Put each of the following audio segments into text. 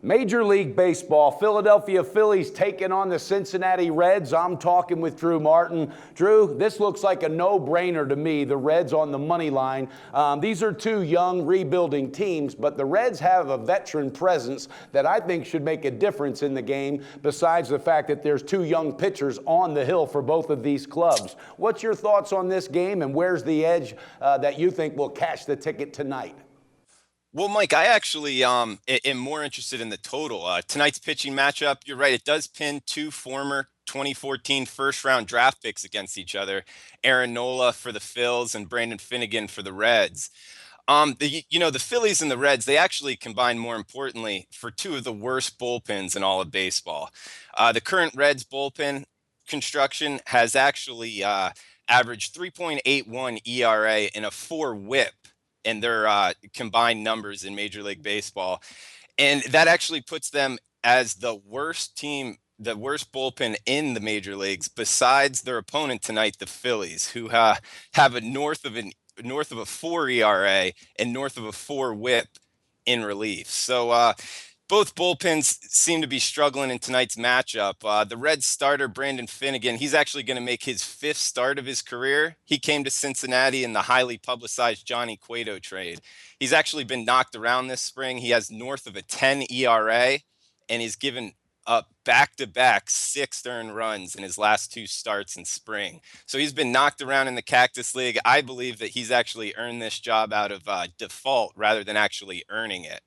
Major League Baseball, Philadelphia Phillies taking on the Cincinnati Reds. I'm talking with Drew Martin. Drew, this looks like a no-brainer to me, the Reds on the money line. These are two young, rebuilding teams, but the Reds have a veteran presence that I think should make a difference in the game, besides the fact that there's two young pitchers on the hill for both of these clubs. What's your thoughts on this game, and where's the edge that you think will cash the ticket tonight? Well, Mike, I actually am more interested in the total. Tonight's pitching matchup, you're right, it does pin two former 2014 first-round draft picks against each other, Aaron Nola for the Phils and Brandon Finnegan for the Reds. The Phillies and the Reds, they actually combine, more importantly, for two of the worst bullpens in all of baseball. The current Reds bullpen construction has actually averaged 3.81 ERA and a 4 WHIP in their combined numbers in Major League Baseball. And that actually puts them as the worst team, the worst bullpen in the major leagues, besides their opponent tonight, the Phillies, who have a north of a 4 ERA and north of a 4 WHIP in relief. So both bullpens seem to be struggling in tonight's matchup. The Reds starter, Brandon Finnegan, he's actually going to make his 5th start of his career. He came to Cincinnati in the highly publicized Johnny Cueto trade. He's actually been knocked around this spring. He has north of a 10 ERA, and he's given up back-to-back 6 earned runs in his last 2 starts in spring. So he's been knocked around in the Cactus League. I believe that he's actually earned this job out of default rather than actually earning it.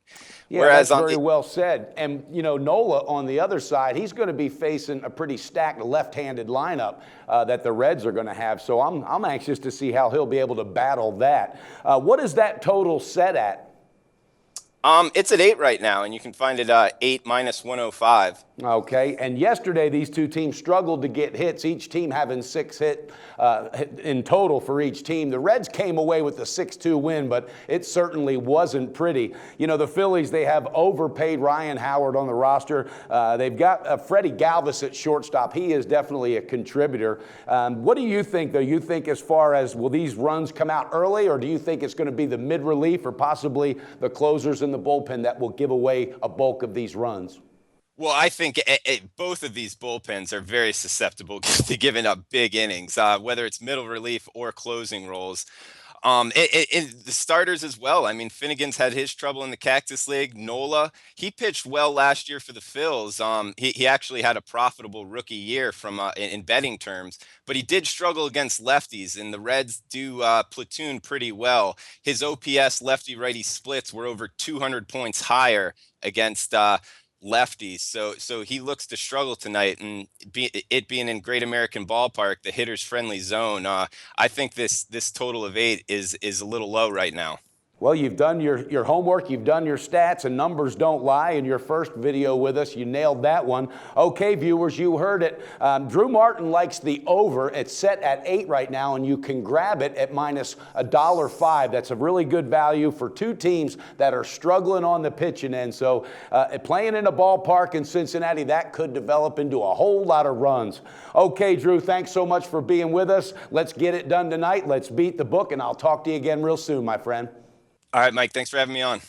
Yeah, whereas that's very well said. And, Nola on the other side, he's going to be facing a pretty stacked left-handed lineup that the Reds are going to have. So I'm anxious to see how he'll be able to battle that. What is that total set at? It's at 8 right now, and you can find it 8 minus 105. Okay, and yesterday these two teams struggled to get hits, each team having 6 hits in total for each team. The Reds came away with a 6-2 win, but it certainly wasn't pretty. The Phillies, they have overpaid Ryan Howard on the roster. They've got Freddie Galvis at shortstop. He is definitely a contributor. What do you think, though? You think as far as, will these runs come out early, or do you think it's going to be the mid-relief or possibly the closers in the bullpen that will give away a bulk of these runs? Well, I think both of these bullpens are very susceptible to giving up big innings, whether it's middle relief or closing roles. The starters as well. I mean, Finnegan's had his trouble in the Cactus League. Nola, he pitched well last year for the Phils. He actually had a profitable rookie year in betting terms, but he did struggle against lefties, and the Reds do platoon pretty well. His OPS lefty-righty splits were over 200 points higher against lefties, so he looks to struggle tonight, and it being in Great American Ballpark, the hitter's friendly zone, I think this total of 8 is a little low right now. Well, you've done your homework, you've done your stats, and numbers don't lie. In your first video with us, you nailed that one. Okay, viewers, you heard it. Drew Martin likes the over. It's set at 8 right now, and you can grab it at minus $1.05. That's a really good value for two teams that are struggling on the pitching end. So playing in a ballpark in Cincinnati, that could develop into a whole lot of runs. Okay, Drew, thanks so much for being with us. Let's get it done tonight. Let's beat the book, and I'll talk to you again real soon, my friend. All right, Mike, thanks for having me on.